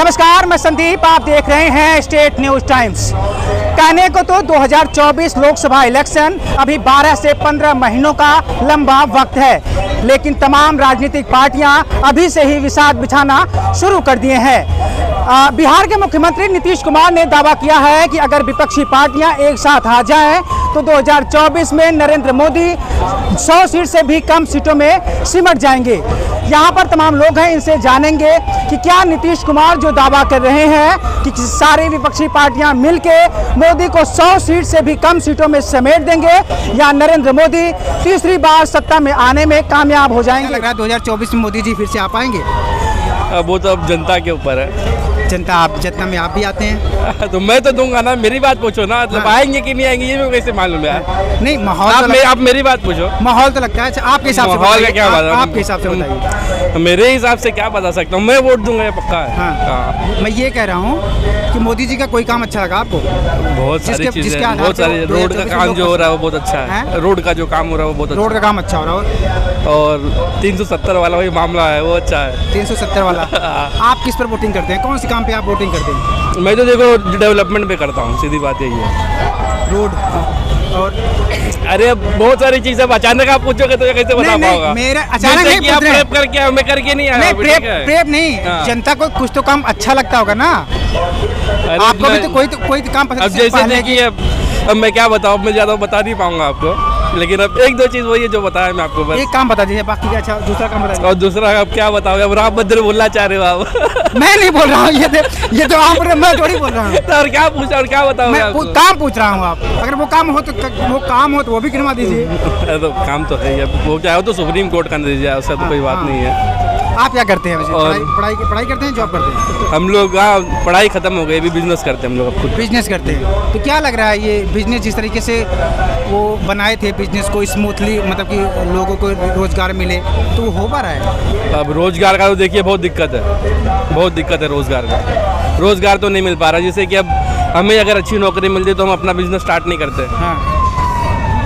नमस्कार, मैं संदीप, आप देख रहे हैं स्टेट न्यूज टाइम्स। कहने को तो 2024 लोकसभा इलेक्शन अभी 12 से 15 महीनों का लंबा वक्त है, लेकिन तमाम राजनीतिक पार्टियां अभी से ही विषाद बिछाना शुरू कर दिए हैं। बिहार के मुख्यमंत्री नीतीश कुमार ने दावा किया है कि अगर विपक्षी पार्टियां एक साथ आ जाएं तो 2024 में नरेंद्र मोदी 100 सीट से भी कम सीटों में सिमट जाएंगे। यहाँ पर तमाम लोग हैं, इनसे जानेंगे कि क्या नीतीश कुमार जो दावा कर रहे हैं कि सारी विपक्षी पार्टियां मिलके मोदी को 100 सीट से भी कम सीटों में समेट देंगे या नरेंद्र मोदी तीसरी बार सत्ता में आने में कामयाब हो जाएंगे। लग रहा है 2024 में मोदी जी फिर से आ पाएंगे? वो तो अब जनता के ऊपर है। जनता आप जितना में आप भी आते हैं तो मैं तो दूंगा ना, मेरी बात पूछो ना, मतलब आएंगे कि नहीं आएंगे ये मेरे को कैसे मालूम है? नहीं, माहौल आप मेरी बात पूछो। माहौल तो लगता है आपके हिसाब से, माहौल का क्या बात है? आपके हिसाब से बताइए। मेरे हिसाब से क्या बता सकता हूँ, मैं वोट दूंगा, ये पक्का है। हाँ। मैं ये कह रहा हूँ कि मोदी जी का कोई काम अच्छा लगा आपको? बहुत सारी चीजें, बहुत सारी। रोड का काम जो हो रहा है वो बहुत अच्छा है। रोड का जो काम हो रहा है वो बहुत अच्छा। रोड का काम अच्छा हो रहा है और 370 वाला वही मामला है, वो अच्छा है। 370 वाला आप किस पर वोटिंग करते हैं? कौन से काम पे आप वोटिंग करते हैं? मैं तो देखो डेवलपमेंट पे करता हूँ, सीधी बात यही है। रोड और अरे बहुत सारी चीजें, अचानक आप पूछोगे तो कैसे बता पाओगा? मेरा अचानक नहीं आप प्रेप करके मैं करके नहीं आया। प्रेप नहीं, जनता को कुछ तो काम अच्छा लगता होगा ना। आपको भी तो कोई काम पसंद। अब जैसे देखिए, अब मैं क्या बताऊँ, मैं ज्यादा बता नहीं पाऊंगा आपको, लेकिन अब एक दो चीज वही है जो बताया मैं आपको। बस एक काम बता दीजिए, बाकी अच्छा दूसरा काम बता दीजिए। और दूसरा अब क्या बताओगे? अब राम मंदिर बोलना चाह रहे हो आप? मैं नहीं बोल रहा हूँ, ये तो आप, मैं थोड़ी बोल रहा हूँ। तो और क्या पूछा और क्या बताओगे? मैं काम पूछ रहा हूँ। आप अगर वो काम हो तो वो भी गिनवा दीजिए। तो काम तो है, वो क्या हो तो सुप्रीम कोर्ट का नतीजा है, उससे तो कोई बात नहीं है। आप क्या करते हैं वैसे? पढ़ाई करते हैं, जॉब करते हैं? हम लोग पढ़ाई खत्म हो गई, अभी बिजनेस करते हैं हम लोग। अब खुद बिजनेस करते हैं। तो क्या लग रहा है ये बिजनेस जिस तरीके से वो बनाए थे बिजनेस को स्मूथली, मतलब कि लोगों को रोजगार मिले, तो वो हो पा रहा है? अब रोजगार का तो देखिए बहुत दिक्कत है, बहुत दिक्कत है रोजगार का। रोजगार तो नहीं मिल पा रहा, जैसे कि अब हमें अगर अच्छी नौकरी मिल जाए तो हम अपना बिजनेस स्टार्ट नहीं करते। हाँ,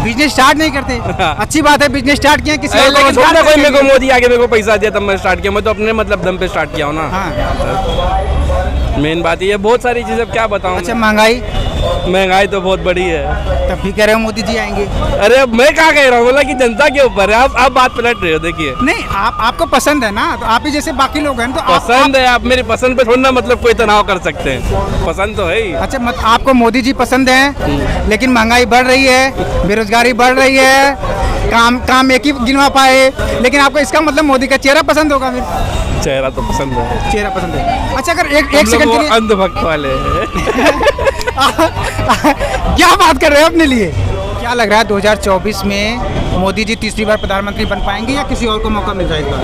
बिजनेस स्टार्ट नहीं करते। हाँ। अच्छी बात है, बिजनेस स्टार्ट किया किसी और कोई मेरे को मोदी आगे मेरे को पैसा दिया तब मैं स्टार्ट किया, मैं तो अपने मतलब दम पे स्टार्ट किया हूँ ना। हाँ। मेन बात ये, बहुत सारी चीजें क्या बताऊँ। अच्छा, महंगाई तो बहुत बड़ी है। तब भी कह रहे हो मोदी जी आएंगे? अरे अब मैं क्या कह रहा हूँ, बोला कि जनता के ऊपर है। आप बात पलट रहे हो, देखिए। नहीं, आपको पसंद है ना, तो आप ही जैसे बाकी लोग हैं तो पसंद है। आप मेरी पसंद पे थोड़ी ना मतलब कोई तनाव कर सकते हैं, पसंद तो है ही। अच्छा, आपको मोदी जी पसंद है, लेकिन महंगाई बढ़ रही है, बेरोजगारी बढ़ रही है, काम एक ही गिनवा पाए, लेकिन आपको इसका मतलब मोदी का चेहरा पसंद होगा? फिर चेहरा तो पसंद है, चेहरा पसंद है। अच्छा, अगर एक सेकंड के लिए अंधभक्त वाले क्या बात कर रहे हो अपने लिए? क्या लग रहा है 2024 में मोदी जी तीसरी बार प्रधानमंत्री बन पाएंगे या किसी और को मौका मिल जाएगा?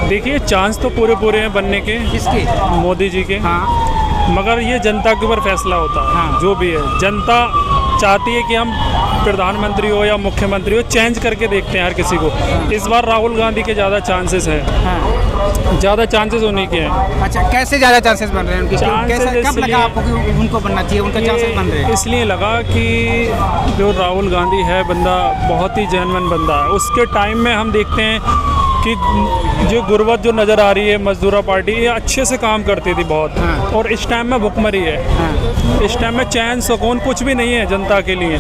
देखिए, चांस तो पूरे हैं बनने के। किसके? मोदी जी के। हाँ। मगर ये जनता के ऊपर फैसला होता है। हाँ। जो भी है, जनता चाहती है कि हम प्रधानमंत्री हो या मुख्यमंत्री हो, चेंज करके देखते हैं हर किसी को। इस बार राहुल गांधी के ज़्यादा चांसेस हैं। हाँ। ज़्यादा चांसेस उन्हीं के हैं। अच्छा, कैसे ज़्यादा चांसेस बन रहे हैं उनके? कब लगा आपको कि उनको बनना चाहिए, उनका चांसेस बन रहे हैं? इसलिए लगा कि जो राहुल गांधी है बंदा बहुत ही जेन्युइन बंदा है। उसके टाइम में हम देखते हैं कि जो गुर्बत जो नज़र आ रही है, मजदूरा पार्टी ये अच्छे से काम करती थी बहुत। हाँ। और इस टाइम में भुखमरी है। हाँ। इस टाइम में चैन सुकून कुछ भी नहीं है जनता के लिए।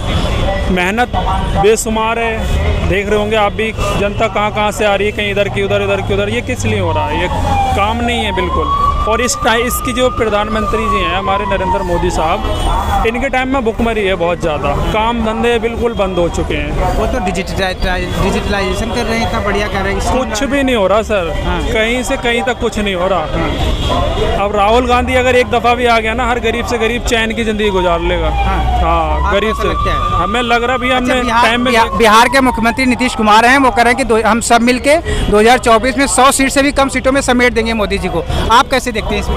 मेहनत बेशुमार है, देख रहे होंगे आप भी, जनता कहाँ से आ रही है, कहीं इधर की उधर। ये किस लिए हो रहा है? ये काम नहीं है बिल्कुल। और इसकी जो प्रधानमंत्री जी हैं हमारे नरेंद्र मोदी साहब, इनके टाइम में भुखमरी है बहुत ज़्यादा, काम धंधे बिल्कुल बंद हो चुके हैं। वो तो डिजिटलाइजेशन कर रहे हैं, इतना बढ़िया कर रहे हैं। कुछ भी नहीं हो रहा सर। हाँ। कहीं से कहीं तक कुछ नहीं हो रहा। अब राहुल गांधी अगर एक दफ़ा भी आ गया ना, हर गरीब से गरीब चैन की ज़िंदगी गुजार लेगा। हाँ, गरीब से। हमें लग रहा भी हमने टाइम में बिहार के मुख्यमंत्री नीतीश कुमार हैं, वो कह रहे हैं कि हम सब मिलके 2024 में 100 सीट से भी कम सीटों में समेट देंगे मोदी जी को। आप कैसे देखते हैं इस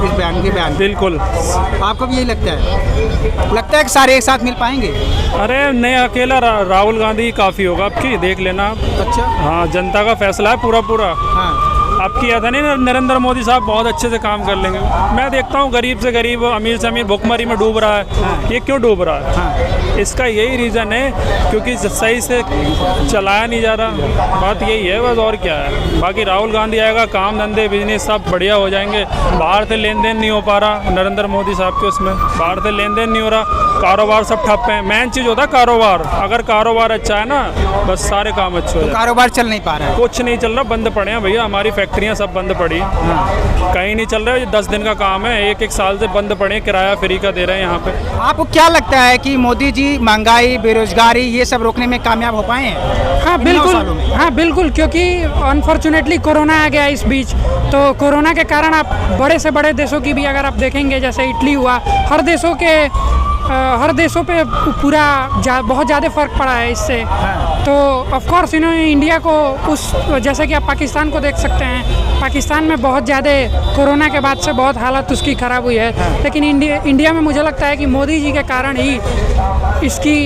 बयान? बिल्कुल। आपको भी यही लगता है कि सारे एक साथ मिल पाएंगे? अरे नहीं, अकेला राहुल गांधी काफ़ी होगा आपकी, देख लेना। अच्छा। हाँ, जनता का फैसला है पूरा। हाँ। अब किया था नहीं नरेंद्र मोदी साहब बहुत अच्छे से काम कर लेंगे। मैं देखता हूँ गरीब से गरीब, अमीर से अमीर भुखमरी में डूब रहा है। ये क्यों डूब रहा है? इसका यही रीज़न है क्योंकि सही से चलाया नहीं जा रहा। बात यही है बस, और क्या है। बाकी राहुल गांधी आएगा, काम धंधे बिजनेस सब बढ़िया हो जाएंगे। बाहर से लेन देन नहीं हो पा रहा नरेंद्र मोदी साहब के उसमें, बाहर से लेन देन नहीं हो रहा, कारोबार सब ठप है। मेन चीज़ होता है कारोबार। अगर कारोबार अच्छा है ना, बस सारे काम अच्छे हो जाए। कारोबार चल नहीं पा रहा है, कुछ नहीं चल रहा, बंद पड़े हैं भैया। हमारी फैक्ट्रियां सब बंद पड़ी हैं, कहीं नहीं चल रहा है। ये 10 दिन का काम है, एक साल से बंद पड़े हैं, किराया फ्री का दे रहे हैं यहाँ पे। आपको क्या लगता है कि मोदी जी महंगाई, बेरोजगारी ये सब रोकने में कामयाब हो पाए हैं? हाँ इन 9 सालों में? बिल्कुल, हाँ बिल्कुल, क्योंकि अनफॉर्चुनेटली कोरोना आ गया इस बीच। तो कोरोना के कारण आप बड़े से बड़े देशों की भी अगर आप देखेंगे, जैसे इटली हुआ, हर देशों पे पूरा बहुत ज़्यादा फ़र्क पड़ा है इससे। तो ऑफ कोर्स इन्होंने इंडिया को जैसे कि आप पाकिस्तान को देख सकते हैं, पाकिस्तान में बहुत ज़्यादा कोरोना के बाद से बहुत हालत उसकी ख़राब हुई है। लेकिन इंडिया में मुझे लगता है कि मोदी जी के कारण ही इसकी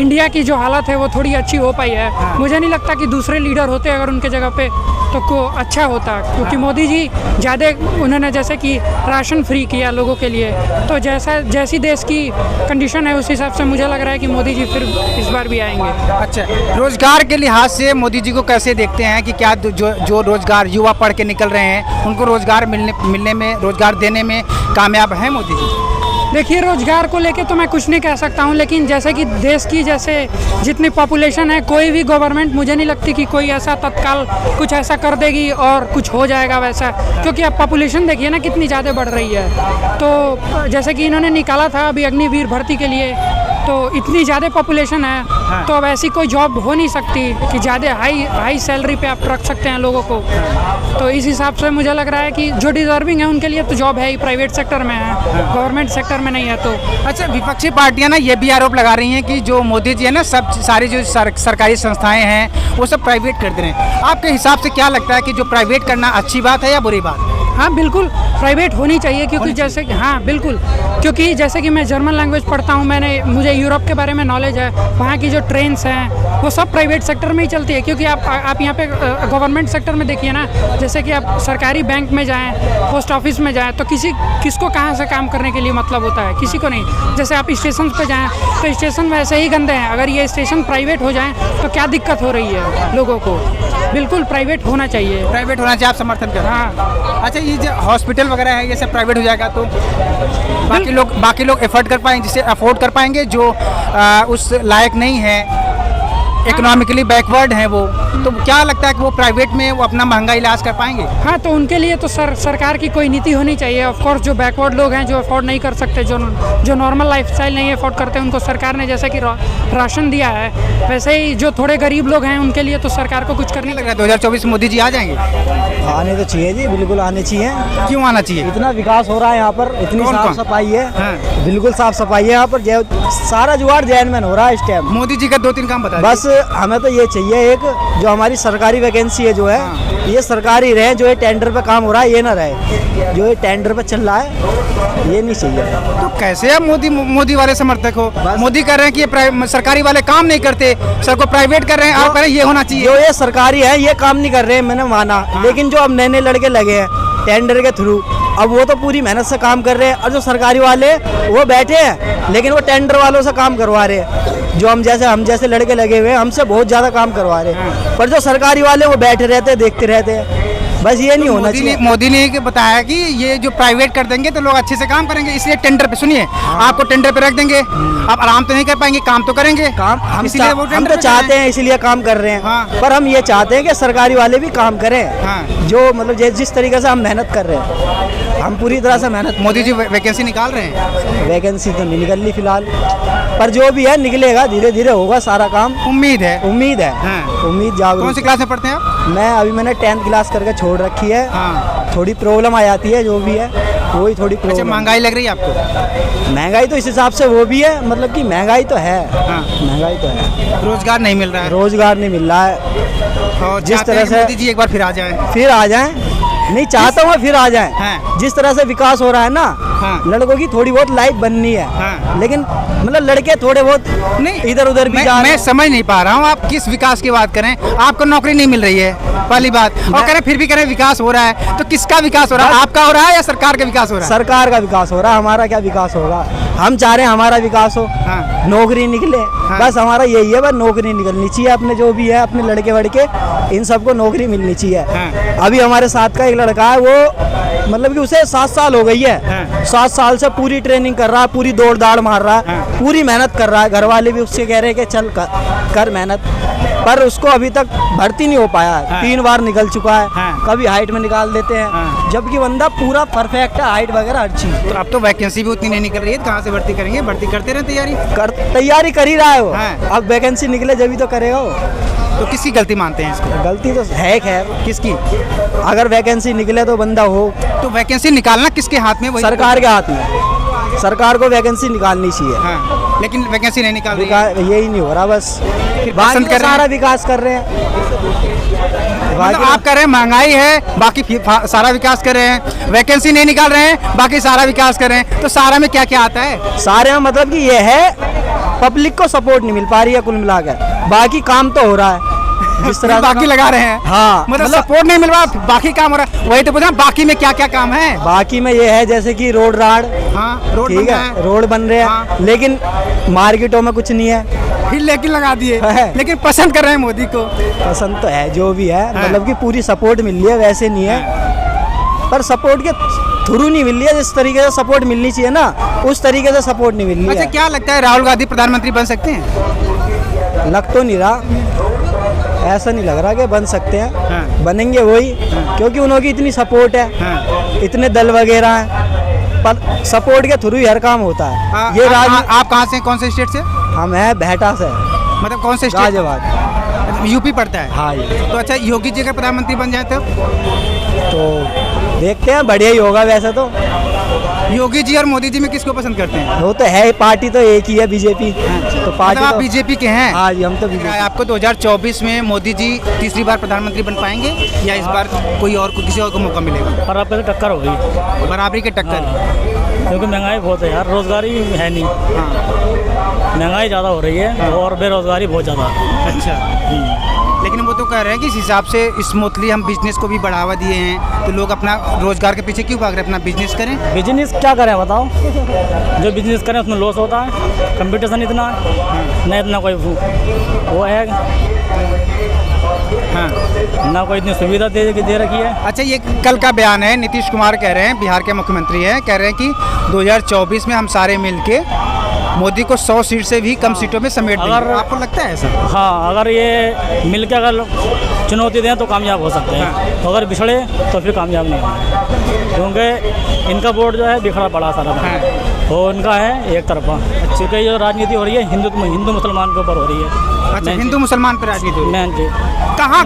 इंडिया की जो हालत है वो थोड़ी अच्छी हो पाई है। मुझे नहीं लगता कि दूसरे लीडर होते अगर उनके जगह पे तो को अच्छा होता, क्योंकि मोदी जी ज़्यादा उन्होंने जैसे कि राशन फ्री किया लोगों के लिए। तो जैसी देश की कंडीशन है उस हिसाब से मुझे लग रहा है कि मोदी जी फिर इस बार भी आएंगे। अच्छा, रोजगार के लिहाज से मोदी जी को कैसे देखते हैं कि क्या जो रोजगार युवा पढ़ के निकल रहे हैं उनको रोजगार मिलने में, रोजगार देने में कामयाब हैं मोदी जी? देखिए, रोजगार को लेके तो मैं कुछ नहीं कह सकता हूँ, लेकिन जैसे कि देश की जैसे जितनी पॉपुलेशन है, कोई भी गवर्नमेंट मुझे नहीं लगती कि कोई ऐसा तत्काल कुछ ऐसा कर देगी और कुछ हो जाएगा वैसा। क्योंकि अब पॉपुलेशन देखिए ना कितनी ज़्यादा बढ़ रही है। तो जैसे कि इन्होंने निकाला था अभी अग्निवीर भर्ती के लिए, तो इतनी ज़्यादा पॉपुलेशन है। हाँ। तो अब ऐसी कोई जॉब हो नहीं सकती कि ज़्यादा हाई सैलरी पे आप रख सकते हैं लोगों को। तो इस हिसाब से मुझे लग रहा है कि जो डिजर्विंग है उनके लिए तो जॉब है ही, प्राइवेट सेक्टर में है, गवर्नमेंट सेक्टर में नहीं है। तो अच्छा, विपक्षी पार्टियां ना ये भी आरोप लगा रही हैं कि जो मोदी जी है ना, सब सारी जो सरकारी संस्थाएं हैं वो सब प्राइवेट कर दे रहे हैं। आपके हिसाब से क्या लगता है कि जो प्राइवेट करना अच्छी बात है या बुरी बात है? हाँ बिल्कुल, प्राइवेट होनी चाहिए, क्योंकि जैसे कि हाँ बिल्कुल, क्योंकि जैसे कि मैं जर्मन लैंग्वेज पढ़ता हूँ, मुझे यूरोप के बारे में नॉलेज है। वहाँ की जो ट्रेन्स हैं वो सब प्राइवेट सेक्टर में ही चलती है। क्योंकि आप यहाँ पे गवर्नमेंट सेक्टर में देखिए ना, जैसे कि आप सरकारी बैंक में जाएँ, पोस्ट ऑफिस में जाएँ, तो किसको कहाँ से काम करने के लिए मतलब होता है? किसी को नहीं। जैसे आप स्टेशन पे जाएँ तो स्टेशन वैसे ही गंदे हैं। अगर ये स्टेशन प्राइवेट हो जाएँ तो क्या दिक्कत हो रही है लोगों को? बिल्कुल प्राइवेट होना चाहिए। प्राइवेट होना चाहिए, आप समर्थन कर रहे हैं? हाँ। अच्छा, ये जो हॉस्पिटल वगैरह है ये सब प्राइवेट हो जाएगा तो बाकी लोग अफोर्ड कर पाएंगे, जिसे अफोर्ड कर पाएंगे जो उस लायक नहीं है, इकोनॉमिकली बैकवर्ड हैं वो, तो क्या लगता है कि वो प्राइवेट में वो अपना महंगा इलाज कर पाएंगे? हाँ, तो उनके लिए तो सरकार की कोई नीति होनी चाहिए। ऑफ कोर्स जो बैकवर्ड लोग हैं, जो अफोर्ड नहीं कर सकते, जो नॉर्मल लाइफस्टाइल नहीं अफोर्ड करते, उनको सरकार ने जैसे कि राशन दिया है, वैसे ही जो थोड़े गरीब लोग हैं उनके लिए तो सरकार को कुछ करने लग रहा है 2024 मोदी जी आ जाएंगे? आने तो चाहिए जी, बिल्कुल आने चाहिए। क्यों आना चाहिए? इतना विकास हो रहा है यहाँ पर, इतनी साफ सफाई है। हाँ। बिल्कुल साफ सफाई है यहाँ पर, सारा जुगाड़ जैनमैन हो रहा है इस टाइम। मोदी जी का 2-3 काम बता बस हमें तो ये चाहिए, एक जो हमारी सरकारी वैकेंसी है जो है, हाँ। ये सरकारी रहे, जो ये टेंडर पे काम हो रहा है ये ना रहे, जो ये टेंडर पे चल रहा है ये नहीं चाहिए। तो कैसे आप मोदी वाले समर्थक हो? मोदी कह रहे हैं कि ये सरकारी वाले काम नहीं करते, सबको प्राइवेट कर रहे हैं, आप कह रहे हैं ये होना चाहिए। जो ये सरकारी है ये काम नहीं कर रहे हैं, मैंने माना। लेकिन जो अब नए लड़के लगे हैं टेंडर के थ्रू, अब वो तो पूरी मेहनत से काम कर रहे हैं, और जो सरकारी वाले वो बैठे हैं लेकिन वो टेंडर वालों से काम करवा रहे हैं। जो हम जैसे लड़के लगे हुए हैं हमसे बहुत ज़्यादा काम करवा रहे हैं, पर जो सरकारी वाले वो बैठे रहते हैं, देखते रहते हैं। बस ये नहीं होना चाहिए। मोदी ने बताया कि ये जो प्राइवेट कर देंगे तो लोग अच्छे से काम करेंगे, इसलिए टेंडर पे, सुनिए, आपको टेंडर पे रख देंगे, आप आराम तो नहीं कर पाएंगे, काम तो करेंगे। हम इसलिए तो चाहते हैं, इसलिए काम कर रहे हैं। हाँ। पर हम ये चाहते हैं कि सरकारी वाले भी काम करें। हाँ। जो मतलब जिस तरीके से हम मेहनत कर रहे हैं, हम पूरी तरह से मेहनत। मोदी जी वैकेंसी निकाल रहे हैं? वैकेंसी तो नहीं निकल रही फिलहाल, पर जो भी है निकलेगा, धीरे धीरे होगा सारा काम। उम्मीद है। हाँ। उम्मीद जागरूक। कौन सी क्लास में पढ़ते हैं आप? मैंने 10th क्लास करके छोड़ रखी है। हाँ। थोड़ी प्रॉब्लम आ जाती है, जो भी है वही थोड़ी अच्छा, प्रॉब्लम। महंगाई लग रही है आपको? महंगाई तो इस हिसाब से वो भी है, मतलब कि महंगाई तो है। हाँ। महंगाई तो है, रोजगार नहीं मिल रहा है। रोजगार नहीं मिल रहा है। और जिस चाहते तरह हैं कि से मोदी जी एक बार फिर आ जाए। नहीं चाहता हूँ फिर आ जाए। हाँ। जिस तरह से विकास हो रहा है ना, हाँ। लड़कों की थोड़ी बहुत लाइफ बननी है, हाँ। लेकिन मतलब लड़के थोड़े बहुत नहीं, इधर उधर भी जा मैं रहे हैं। समझ नहीं पा रहा हूँ आप किस विकास की बात करें। आपको नौकरी नहीं मिल रही है पहली बात, और कह रहे फिर भी कह रहे विकास हो रहा है, तो किसका विकास हो रहा है? आपका हो रहा है या सरकार का विकास हो रहा है? सरकार का विकास हो रहा है, हमारा क्या विकास होगा? हम चाह रहे हैं हमारा विकास हो, हाँ। नौकरी निकले, बस हमारा यही है, बस नौकरी निकलनी चाहिए। अपने जो भी है अपने लड़के वड़के इन सबको नौकरी मिलनी चाहिए। हाँ। अभी हमारे साथ का एक लड़का है, वो मतलब कि उसे 7 साल हो गई है, हाँ। 7 साल से पूरी ट्रेनिंग कर रहा है, पूरी दौड़ दाड़ मार रहा है, हाँ। पूरी मेहनत कर रहा है। घर वाले भी उससे कह रहे हैं कि चल कर मेहनत, पर उसको अभी तक भर्ती नहीं हो पाया है। हाँ। 3 बार निकल चुका है, हाँ। कभी हाइट में निकाल देते हैं, हाँ। जबकि बंदा पूरा परफेक्ट है, हाइट वगैरह हर चीज। तो अब तो वैकेंसी भी उतनी नहीं निकल रही है, कहाँ से भर्ती करेंगे? भर्ती करते रहे तैयारी। तैयारी कर ही रहा है वो, हाँ। अब वैकेंसी निकले जब ही तो करेगा वो। तो किसकी गलती मानते हैं इसको? गलती तो है खैर, किसकी? अगर वैकेंसी निकले तो बंदा हो, तो वैकेंसी निकालना किसके हाथ में? वही सरकार के हाथ में। सरकार को वैकेंसी निकालनी चाहिए, हाँ, लेकिन वैकेंसी नहीं निकाल रही है। यही नहीं हो रहा बस। फिर बाकी पसंद तो कर रहे हैं। सारा विकास कर रहे हैं। मतलब बाकी आप कह रहे हैं महंगाई है, बाकी सारा विकास कर रहे हैं, वैकेंसी नहीं निकाल रहे हैं, बाकी सारा विकास कर रहे हैं, तो सारा में क्या क्या आता है? सारे में मतलब कि ये है, पब्लिक को सपोर्ट नहीं मिल पा रही है कुल मिलाकर, बाकी काम तो हो रहा है जिस तरह से बाकी लगा रहे हैं। हाँ, मतलब सपोर्ट नहीं मिल रहा, बाकी काम हो रहा है। वही तो पूछा, बाकी में क्या क्या काम है? बाकी में ये है जैसे कि रोड राड, हाँ, रोड बन ठीक रहा है, रोड बन रहे हैं, हाँ। लेकिन मार्केटों में कुछ नहीं है। फिर लेकिन लगा दिए, है। लेकिन पसंद कर रहे हैं मोदी को। पसंद तो है जो भी है, हाँ। मतलब कि पूरी सपोर्ट मिल रही है, वैसे नहीं है, पर सपोर्ट के थ्रू नहीं मिल रही है। जिस तरीके से सपोर्ट मिलनी चाहिए ना, उस तरीके से सपोर्ट नहीं मिल रही अच्छा, है। क्या लगता है राहुल गांधी प्रधानमंत्री बन सकते हैं? लग तो नहीं रहा, ऐसा नहीं लग रहा कि बन सकते हैं। हाँ। बनेंगे वही, क्योंकि उनकी इतनी सपोर्ट है, हाँ। इतने दल वगैरह हैं, पर सपोर्ट के थ्रू ही हर काम होता है। ये आप कहाँ से, कौन से स्टेट से? हम है बेहटा से, मतलब कौन से स्टेट? गाजियाबाद। यूपी पड़ता है। हाँ ये तो अच्छा, योगी जी अगर प्रधानमंत्री बन जाए तो देखते हैं, बढ़िया ही होगा वैसे तो। योगी जी और मोदी जी में किसको पसंद करते हैं? वो तो है, पार्टी तो एक ही है, बीजेपी। तो पार्टी मतलब आप तो बीजेपी के हैं? हाँ जी, हम तो बीजेपी। आपको 2024 में मोदी जी तीसरी बार प्रधानमंत्री बन पाएंगे, या इस बार कोई और को किसी और को मौका मिलेगा? पर आपके तो टक्कर होगी, बराबरी के टक्कर। क्योंकि महंगाई बहुत है यार, रोजगारी है नहीं, हाँ। महंगाई ज़्यादा हो रही है और बेरोजगारी बहुत ज़्यादा है। अच्छा, लेकिन वो तो कह रहे हैं कि इस हिसाब से स्मूथली हम बिजनेस को भी बढ़ावा दिए हैं, तो लोग अपना रोजगार के पीछे क्यों भाग रहे हैं? अपना बिजनेस करें। बिजनेस क्या करें बताओ? जो बिजनेस करें उसमें लॉस होता है, कंपटीशन इतना है, ना इतना कोई वो है, हाँ। ना कोई इतनी सुविधा दे रखी है। अच्छा, ये कल का बयान है, नीतीश कुमार कह रहे हैं, बिहार के मुख्यमंत्री हैं, कह रहे हैं कि 2024 में हम सारे मिलके मोदी को 100 सीट से भी कम सीटों में समेट देंगे। अगर- आपको लगता है ऐसा? हाँ, अगर ये मिल के अगर चुनौती दें तो कामयाब हो सकते हैं, तो अगर बिछड़े तो फिर कामयाब नहीं होंगे, क्योंकि इनका वोट जो है बिखरा पड़ा सारा, वो उनका है एक तरफा। क्योंकि जो राजनीति हो रही है हिंदू मुसलमान के ऊपर हो रही है। अच्छा, हिंदू मुसलमान पर राजनीति हो रही है। मैन जी, कहाँ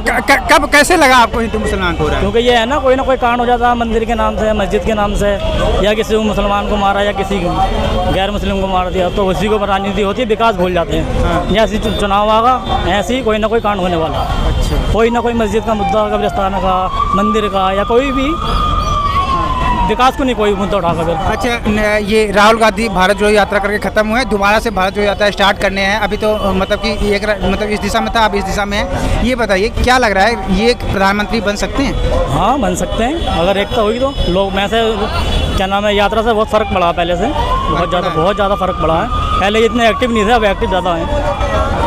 कब कैसे लगा आपको हिंदू मुसलमान हो रहा है? क्योंकि ये है ना, कोई ना कोई कांड हो जाता है मंदिर के नाम से, मस्जिद के नाम से, या किसी मुसलमान को मारा या किसी गैर मुस्लिम को मार दिया, तो उसी को राजनीति होती है, विकास भूल जाते हैं। जैसे चुनाव आगा ऐसे ही कोई ना कोई कांड होने वाला। अच्छा, कोई ना कोई मस्जिद का मुद्दा, कब्रिस्तान का, मंदिर का, या कोई भी विकास को नहीं कोई मुद्दा उठा कर। अच्छा, ये राहुल गांधी भारत जोड़ो यात्रा करके खत्म हुए, दोबारा से भारत जोड़ो यात्रा स्टार्ट करने हैं। अभी तो मतलब कि मतलब इस दिशा में था, अब इस दिशा में है। ये बताइए, क्या लग रहा है, ये प्रधानमंत्री बन सकते हैं? हाँ, बन सकते हैं, अगर एकता होगी तो। लोग में से क्या नाम है, यात्रा से बहुत फ़र्क पड़ा पहले से, बहुत ज़्यादा फ़र्क पड़ा है। पहले इतने एक्टिव नहीं थे, अब एक्टिव ज़्यादा हैं।